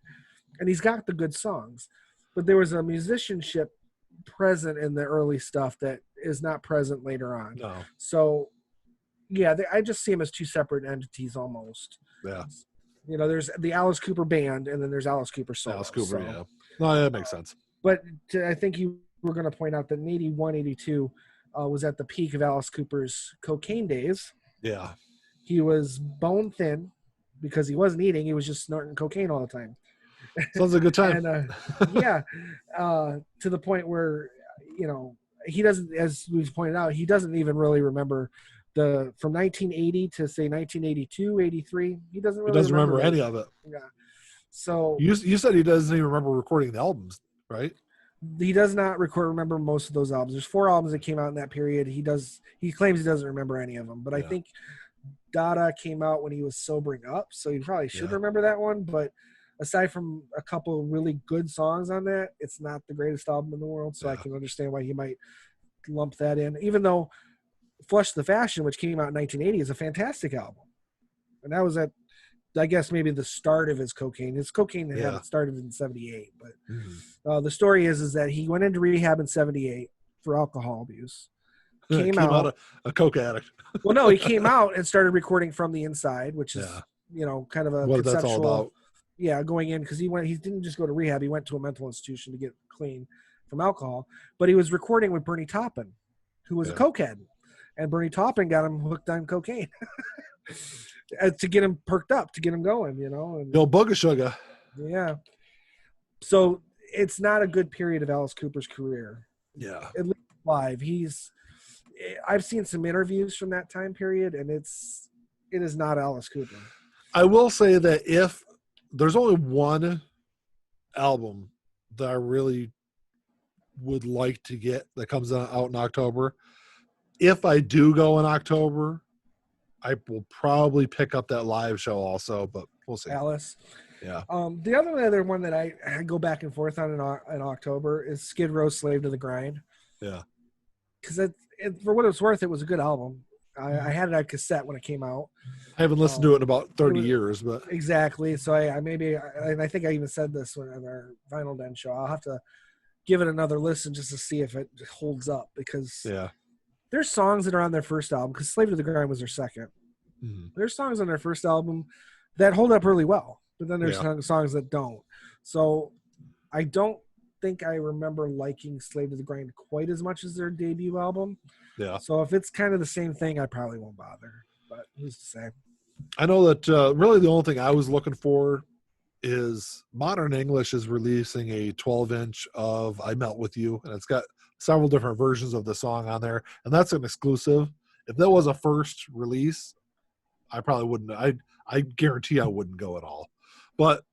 and he's got the good songs. But there was a musicianship present in the early stuff that is not present later on. No. So, I just see them as two separate entities almost. Yeah. There's the Alice Cooper band, and then there's Alice Cooper solo. Alice Cooper, yeah. No, that makes sense. But I think you were going to point out that in 81, 82 was at the peak of Alice Cooper's cocaine days. Yeah. He was bone thin because he wasn't eating. He was just snorting cocaine all the time. Sounds like a good time. And, to the point where, he doesn't, as we've pointed out, he doesn't even really remember from 1980 to say 1982, 83. He doesn't remember any of it. Yeah. So you said he doesn't even remember recording the albums, right? He does not remember most of those albums. There's 4 albums that came out in that period. He claims he doesn't remember any of them, but I think Dada came out when he was sobering up, so he probably should remember that one. But aside from a couple really good songs on that, it's not the greatest album in the world, so I can understand why he might lump that in. Even though Flush the Fashion, which came out in 1980, is a fantastic album. And that was I guess maybe the start of his cocaine. His cocaine habit started in 78. But the story is that he went into rehab in 78 for alcohol abuse. Came out a coke addict. Well, no, he came out and started recording from the inside, which is, kind of a what conceptual. That's all about. Yeah, going in because he didn't just go to rehab. He went to a mental institution to get clean from alcohol. But he was recording with Bernie Taupin, who was a cokehead, and Bernie Taupin got him hooked on cocaine to get him perked up, to get him going. And Yo, booger sugar. Yeah. So it's not a good period of Alice Cooper's career. Yeah. At least live, I've seen some interviews from that time period, and it is not Alice Cooper. I will say that if there's only one album that I really would like to get that comes out in October, if I do go in October, I will probably pick up that live show also, but we'll see. Alice. Yeah. The other one that I go back and forth on in October is Skid Row's Slave to the Grind. Yeah. Because for what it's worth, it was a good album. I had it on cassette when it came out. I haven't listened to it in about 30 years, but exactly. So I think I even said this on our Vinyl Den show. I'll have to give it another listen just to see if it holds up, because there's songs that are on their first album, because Slave to the Grind was their second. Mm-hmm. There's songs on their first album that hold up really well, but then there's songs that don't. So I don't think I remember liking Slave to the Grind quite as much as their debut album. Yeah. So if it's kind of the same thing, I probably won't bother. But who's to say? I know that really the only thing I was looking for is Modern English is releasing a 12-inch of I Melt With You, and it's got several different versions of the song on there, and that's an exclusive. If that was a first release, I probably wouldn't. I guarantee I wouldn't go at all. But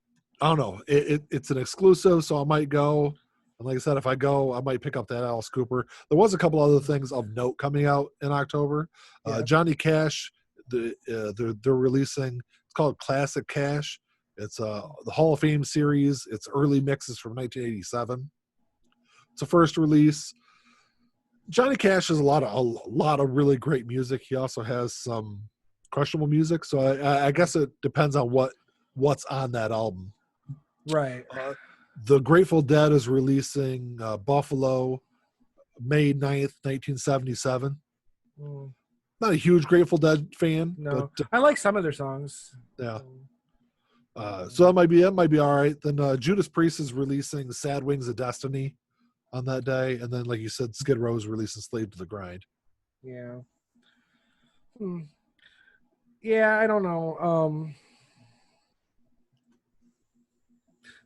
I don't know. It's an exclusive, so I might go. And like I said, if I go, I might pick up that Alice Cooper. There was a couple other things of note coming out in October. Johnny Cash, they're releasing. It's called Classic Cash. It's the Hall of Fame series. It's early mixes from 1987. It's a first release. Johnny Cash has a lot of really great music. He also has some questionable music. So I guess it depends on what's on that album. Right. The Grateful Dead is releasing Buffalo May 9th, 1977. Not a huge Grateful Dead fan. No, but, I like some of their songs. Yeah. So that might be all right. Then Judas Priest is releasing Sad Wings of Destiny on that day. And then, like you said, Skid Row is releasing Slave to the Grind. Yeah. Yeah, I don't know.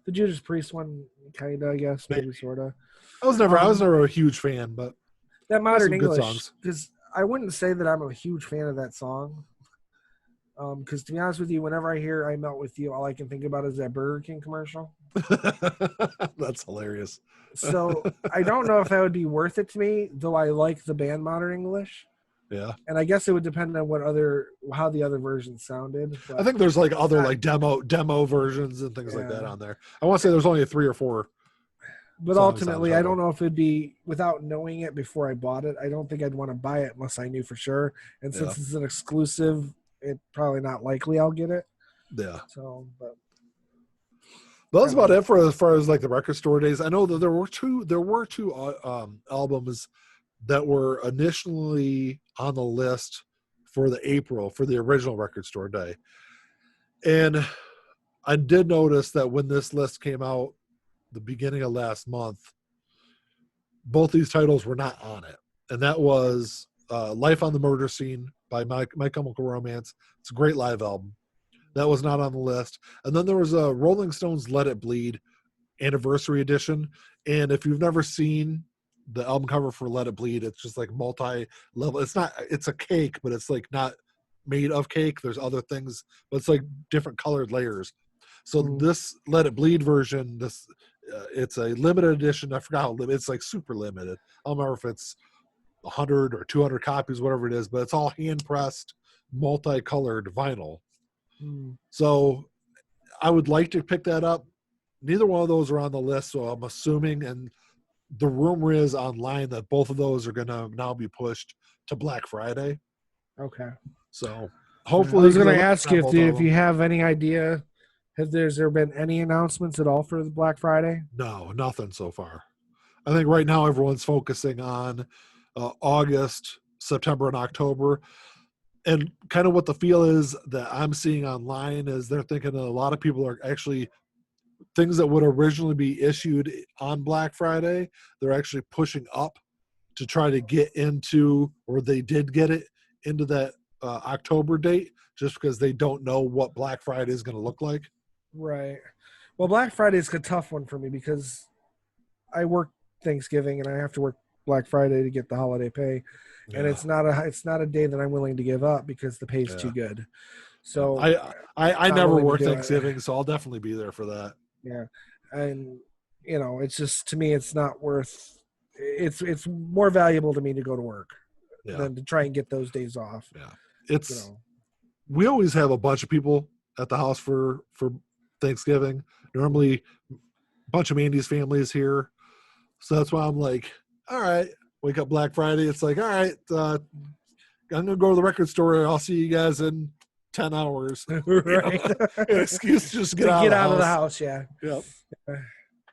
The Judas Priest one, kind of, I guess, maybe sort of. I was never a huge fan, but that Modern English, because I wouldn't say that I'm a huge fan of that song. Because to be honest with you, whenever I hear "I Melt With You," all I can think about is that Burger King commercial. That's hilarious. So I don't know if that would be worth it to me, though I like the band Modern English. Yeah. And I guess it would depend on how the other versions sounded. I think there's other demo versions and things like that on there. I want to say there's only 3 or 4. But ultimately, I don't know if it'd be, without knowing it before I bought it, I don't think I'd want to buy it unless I knew for sure. And since it's an exclusive, it's probably not likely I'll get it. Yeah. So, but that's about it for as far as like the record store days. I know that there were two albums that were initially on the list for the original record store day. And I did notice that when this list came out the beginning of last month, both these titles were not on it. And that was Life on the Murder Scene by My Chemical Romance. It's a great live album. That was not on the list. And then there was a Rolling Stones Let It Bleed anniversary edition. And if you've never seen the album cover for Let It Bleed, it's just like multi-level. It's a cake, but it's like not made of cake. There's other things, but it's like different colored layers. So this Let It Bleed version, it's a limited edition. I forgot how limited. It's like super limited. I don't remember if it's 100 or 200 copies, whatever it is, but it's all hand-pressed, multicolored vinyl. So I would like to pick that up. Neither one of those are on the list, so I'm assuming, and the rumor is online that both of those are going to now be pushed to Black Friday. Okay. So I hopefully, was going to because ask you if you have any idea, has there been any announcements at all for the Black Friday? No, nothing so far. I think right now everyone's focusing on August, September, and October. And kind of what the feel is that I'm seeing online is they're thinking that a lot of people are actually things that would originally be issued on Black Friday, they're actually pushing up to try to get into, or they did get it into that October date, just because they don't know what Black Friday is going to look like. Right. Well, Black Friday is a tough one for me because I work Thanksgiving and I have to work Black Friday to get the holiday pay, and it's not a day that I'm willing to give up because the pay's too good. So I never work Thanksgiving, so I'll definitely be there for that. Yeah, and it's just, to me, it's not worth. It's more valuable to me to go to work than to try and get those days off. Yeah, we always have a bunch of people at the house for Thanksgiving. Normally, a bunch of Mandy's family is here, so that's why I'm like, all right, wake up Black Friday. It's like, all right, I'm gonna go to the record store. I'll see you guys in 10 hours. Right. An excuse to just get out of the house. Yeah. Yep.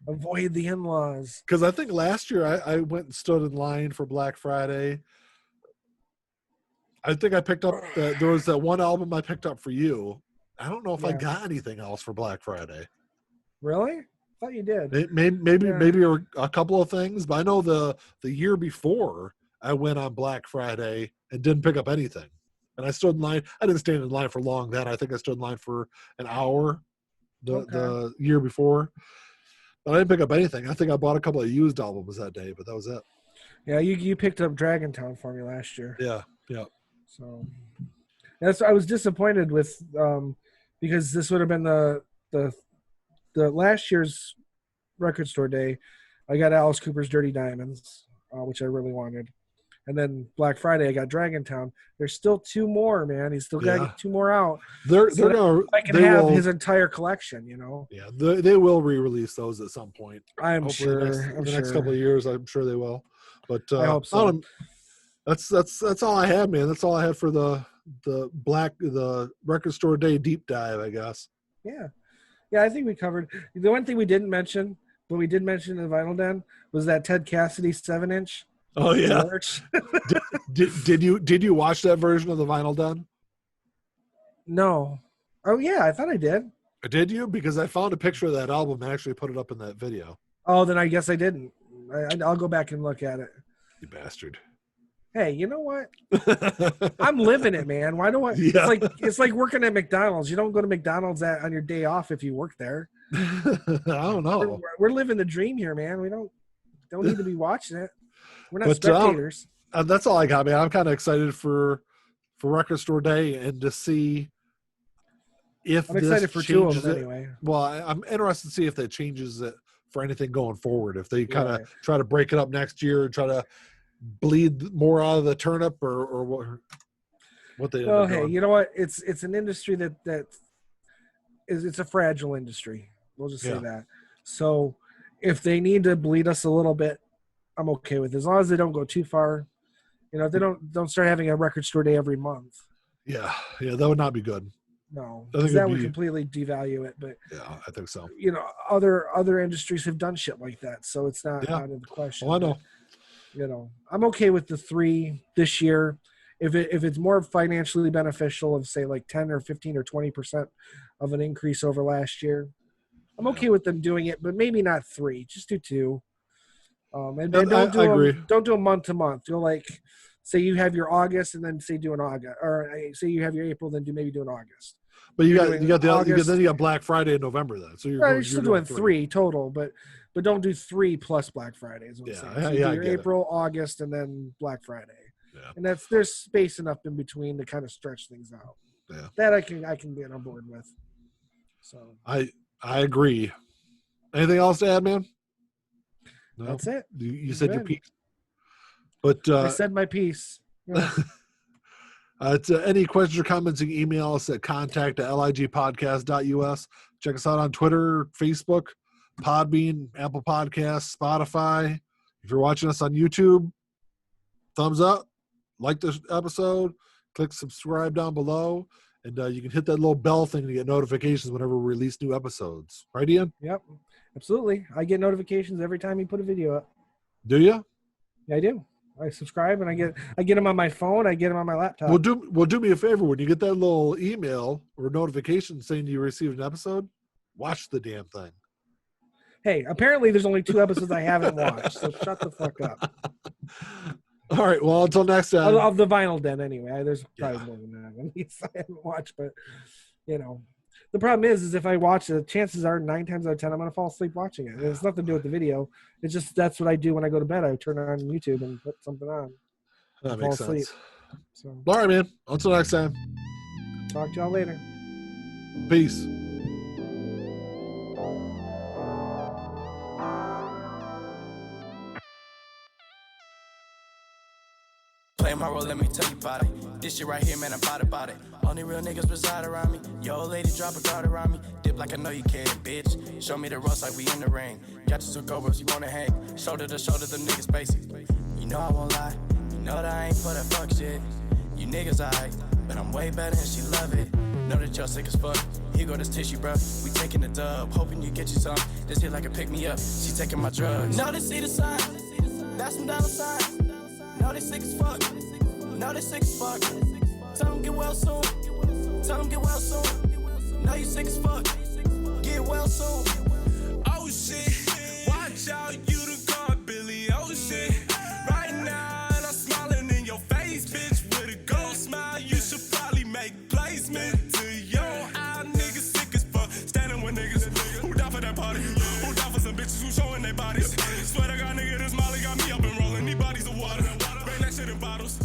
Avoid the in-laws. Because I think last year I went and stood in line for Black Friday. I think I picked up there was that one album I picked up for you. I don't know if I got anything else for Black Friday. Really? I thought you did. Maybe a couple of things, but I know the year before I went on Black Friday and didn't pick up anything. And I stood in line. I didn't stand in line for long then. I think I stood in line for an hour the year before. But I didn't pick up anything. I think I bought a couple of used albums that day, but that was it. Yeah, you picked up Dragontown for me last year. Yeah. So I was disappointed with because this would have been the last year's record store day. I got Alice Cooper's Dirty Diamonds, which I really wanted. And then Black Friday, I got Dragontown. There's still two more, man. He's still got two more out. I can have his entire collection, Yeah, they will re-release those at some point. I'm sure. In the next couple of years, I'm sure they will. But I hope so. That's all I had, man. That's all I had for the record store day deep dive, I guess. Yeah. I think we covered. The one thing we didn't mention, but we did mention in the Vinyl Den, was that Ted Cassidy 7-inch. Oh yeah. did you watch that version of the Vinyl Den? No. Oh yeah, I thought I did. Did you? Because I found a picture of that album and actually put it up in that video. Oh, then I guess I didn't. I'll go back and look at it. You bastard. Hey, you know what? I'm living it, man. Why don't I? Yeah. It's like working at McDonald's. You don't go to McDonald's on your day off if you work there. I don't know. We're living the dream here, man. We don't need to be watching it. We're not spectators. That's all I got, man. I'm kind of excited for Record Store Day and to see if I'm excited for two of them anyway. Well, I'm interested to see if that changes it for anything going forward. If they kind of try to break it up next year and try to bleed more out of the turnip or what they. Well, hey, you know what? It's an industry that it's a fragile industry. We'll just say that. So if they need to bleed us a little bit, I'm okay with it. As long as they don't go too far. If they don't start having a record store day every month. Yeah, that would not be good. No, that would completely devalue it. But yeah, I think so. Other industries have done shit like that, so it's not out of the question. Well, I know. But, I'm okay with the 3 this year. If it's more financially beneficial of say like 10 or 15 or 20% of an increase over last year, I'm okay with them doing it, but maybe not 3. Just do 2. And don't do a month to month. Do say you have your August and then say do an August, or say you have your April, then do an August. But you got Black Friday in November then. So you're still doing 3 total, but don't do 3 plus Black Friday. Is what I'm saying. So do your April, August, and then Black Friday. Yeah. And there's space enough in between to kind of stretch things out. Yeah. That I can get on board with. So I agree. Anything else to add, man? No? That's it. You said your piece. But I said my piece. Yeah. Any questions or comments, you can email us at contact@ligpodcast.us. Check us out on Twitter, Facebook, Podbean, Apple Podcasts, Spotify. If you're watching us on YouTube, thumbs up, like this episode, click subscribe down below, and you can hit that little bell thing to get notifications whenever we release new episodes. Right, Ian? Yep, absolutely. I get notifications every time you put a video up. Do you? Yeah, I do. I subscribe and I get them on my phone. I get them on my laptop. Well, do me a favor. When you get that little email or notification saying you received an episode, watch the damn thing. Hey, apparently there's only 2 episodes I haven't watched, so shut the fuck up. All right. Well, until next time. Of the Vinyl Den, anyway. There's probably more than that. At least I haven't watched, but the problem is if I watch it, chances are 9 times out of 10 I'm gonna fall asleep watching it. It's nothing to do with the video. It's just that's what I do when I go to bed. I turn on YouTube and put something on. That makes sense. So, all right, man. Until next time. Talk to y'all later. Peace. Play my role, let me tell you about it. This shit right here, man, I'm about it. Only real niggas reside around me. Yo, old lady, drop a guard around me. Dip like I know you can, bitch. Show me the ropes like we in the ring. Got you some cobras, you wanna hang. Shoulder to shoulder, them niggas basic. You know I won't lie. You know that I ain't for that fuck shit. You niggas alright, but I'm way better and she love it. Know that y'all sick as fuck. Here go this tissue, bro. We taking the dub. Hoping you get you some. This hit like a pick me up. She taking my drugs. Know they see the sign. That's some dollar signs. Know they sick as fuck. Know they sick as fuck. Tell them get well soon. Tell them get well soon. Know you sick as fuck. Get well soon. Oh shit. Watch out, you the god, Billy. Oh shit. Right now, and I'm smiling in your face, bitch. With a gold smile, you should probably make placement to your eye. Niggas sick as fuck. Standing with niggas who down for that party. Who down for some bitches who showing their bodies. Swear to God, nigga, this Molly got me up and rolling. These bodies of water. Bring that shit in bottles.